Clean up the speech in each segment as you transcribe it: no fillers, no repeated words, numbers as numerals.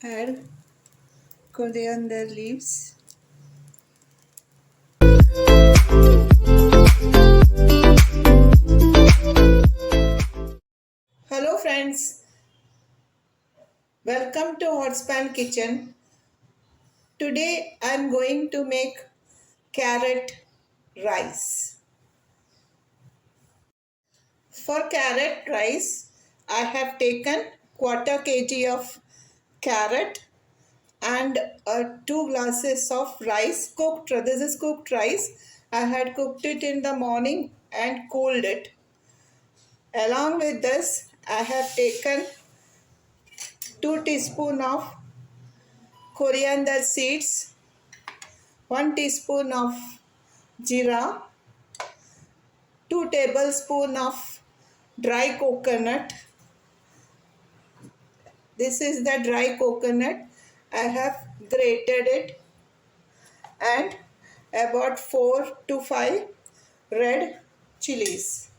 add coriander leaves. Hello friends, welcome to hotspankitchen. Today I am going to make carrot rice. For carrot rice, I have taken quarter kg of carrot and 2 glasses of rice cooked. This is cooked rice. I had cooked it in the morning and cooled it. Along with this, I have taken 2 teaspoon of coriander seeds, 1 teaspoon of jeera, 2 tablespoon of dry coconut. This is the dry coconut. I have grated it, and about 4 to 5 red chillies.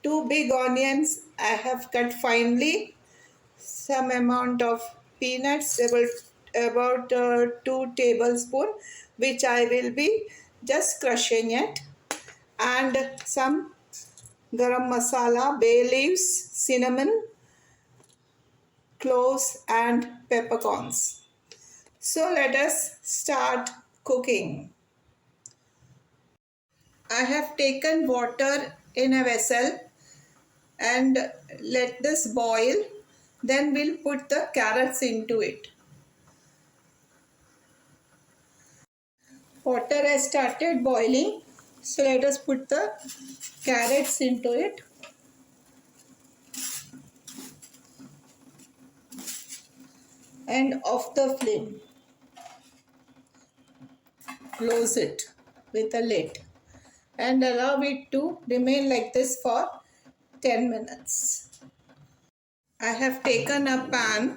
2 big onions I have cut finely. Some amount of peanuts, about 2 tablespoons, which I will be just crushing it, and some garam masala, bay leaves, cinnamon, cloves and peppercorns. So let us start cooking. I have taken water in a vessel and let this boil. Then we'll put the carrots into it. Water has started boiling, so let us put the carrots into it. And off the flame. Close it with a lid and allow it to remain like this for 10 minutes. I have taken a pan,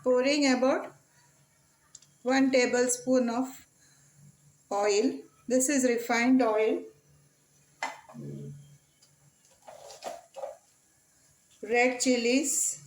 pouring about 1 tablespoon of oil. This is refined oil. Red chillies.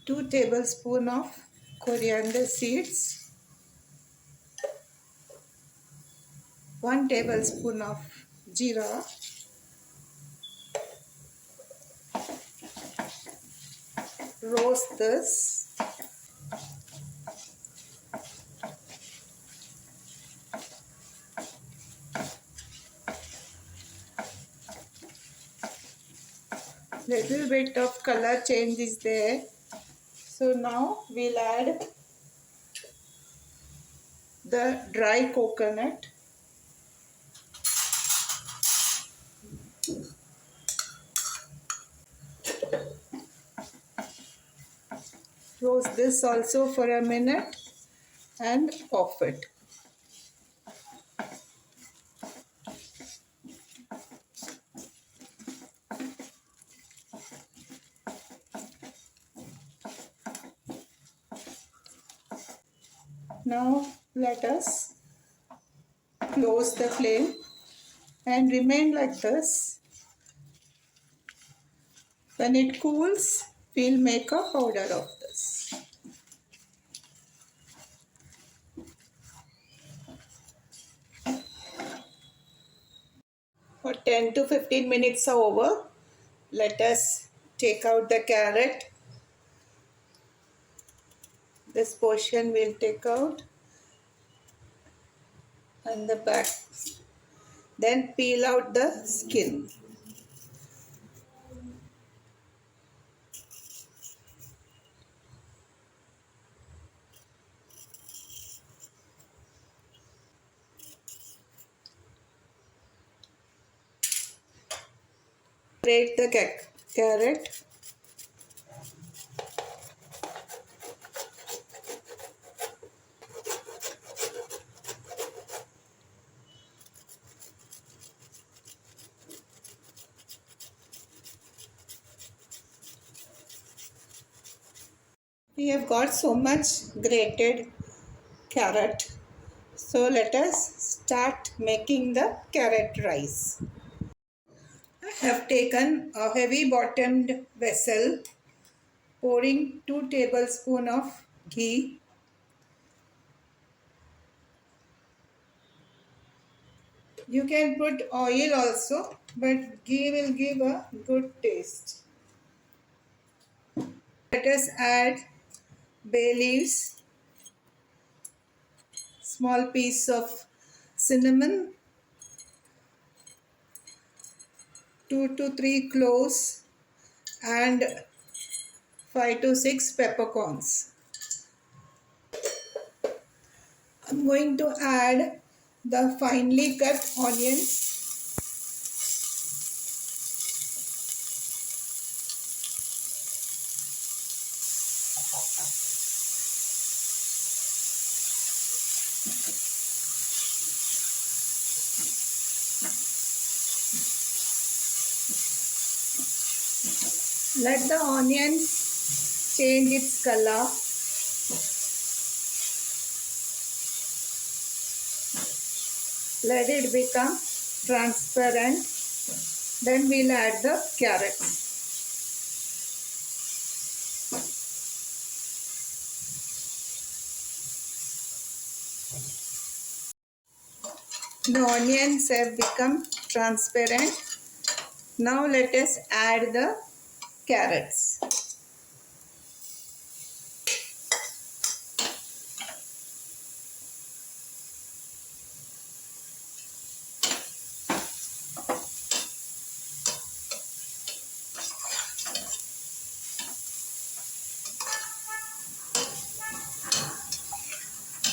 Two tablespoons of coriander seeds. 1 tablespoon of jeera. Roast this. Little bit of color change is there. So now we'll add the dry coconut. Roast this also for a minute and off it. Now let us close the flame and remain like this. When it cools, we'll make a powder of this. For 10 to 15 minutes are over. Let us take out the carrot. This portion we'll take out and the back. Then peel out the skin. Grate the carrot. We have got so much grated carrot. So let us start making the carrot rice. I have taken a heavy bottomed vessel, pouring 2 tablespoons of ghee. You can put oil also, but ghee will give a good taste. Let us add bay leaves, small piece of cinnamon, 2 to 3 cloves, and 5 to 6 peppercorns. I'm going to add the finely cut onions. Let the onions change its color. Let it become transparent. Then we'll add the carrots. The onions have become transparent. Now let us add the carrots.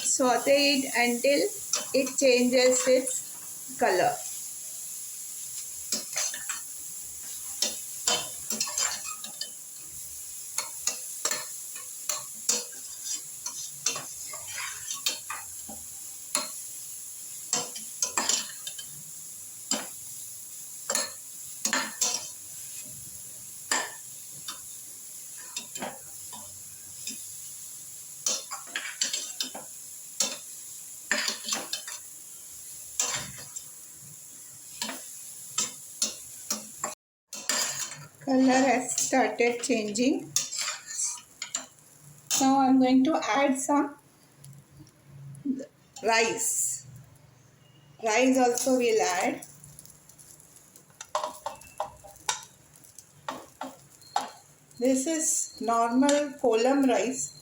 Saute it until it changes its color. Color has started changing. Now I'm going to add some rice. Rice also we'll add. This is normal column rice.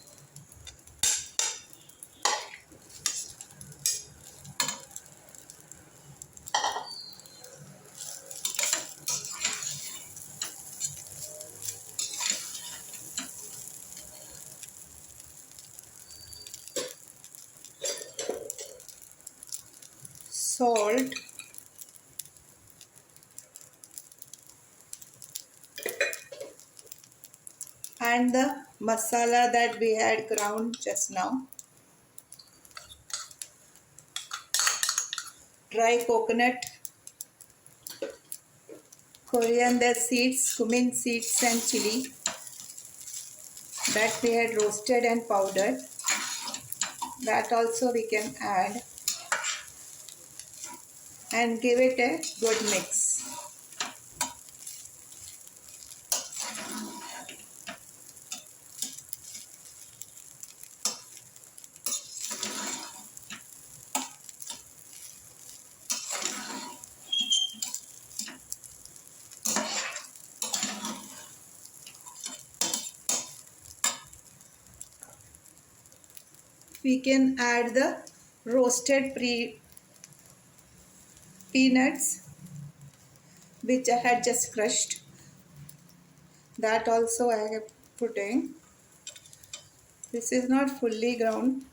Salt. And the masala that we had ground just now. Dry coconut, coriander seeds, cummin seeds and chilli that we had roasted and powdered. That also we can add and give it a good mix. We can add the roasted peanuts which I had just crushed. That also I have put in. This is not fully ground.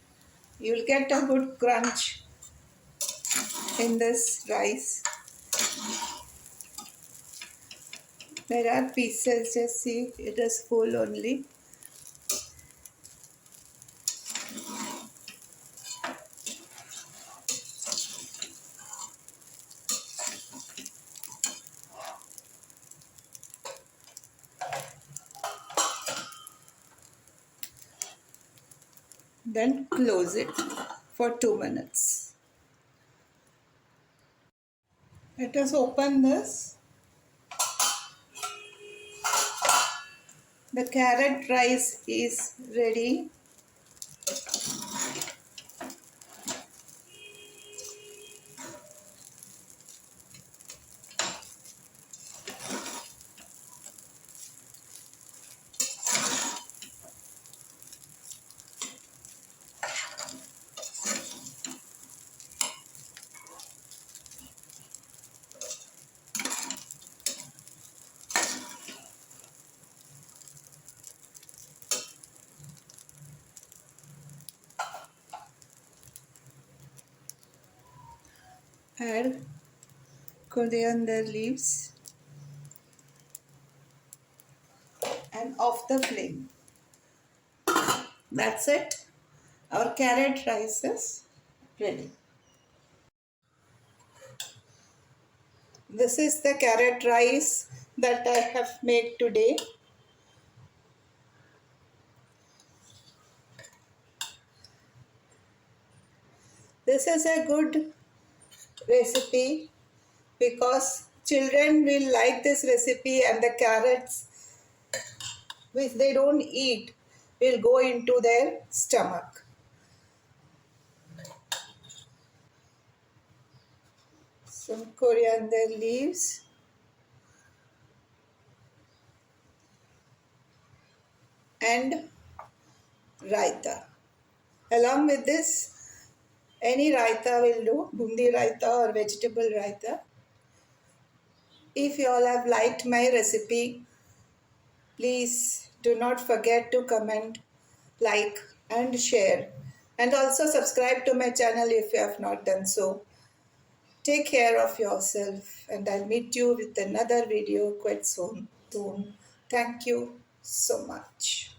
You will get a good crunch in this rice. There are pieces, just see, it is full only. Then close it for 2 minutes. Let us open this. The carrot rice is ready. Add coriander leaves and off the flame. That's it. Our carrot rice is ready. This is the carrot rice that I have made today. This is a good recipe because children will like this recipe, and the carrots which they don't eat will go into their stomach. Some coriander leaves and raita. Along with this, any raita will do, bundi raita or vegetable raita. If you all have liked my recipe, please do not forget to comment, like and share, and also subscribe to my channel if you have not done so. Take care of yourself, and I'll meet you with another video quite soon. Thank you so much.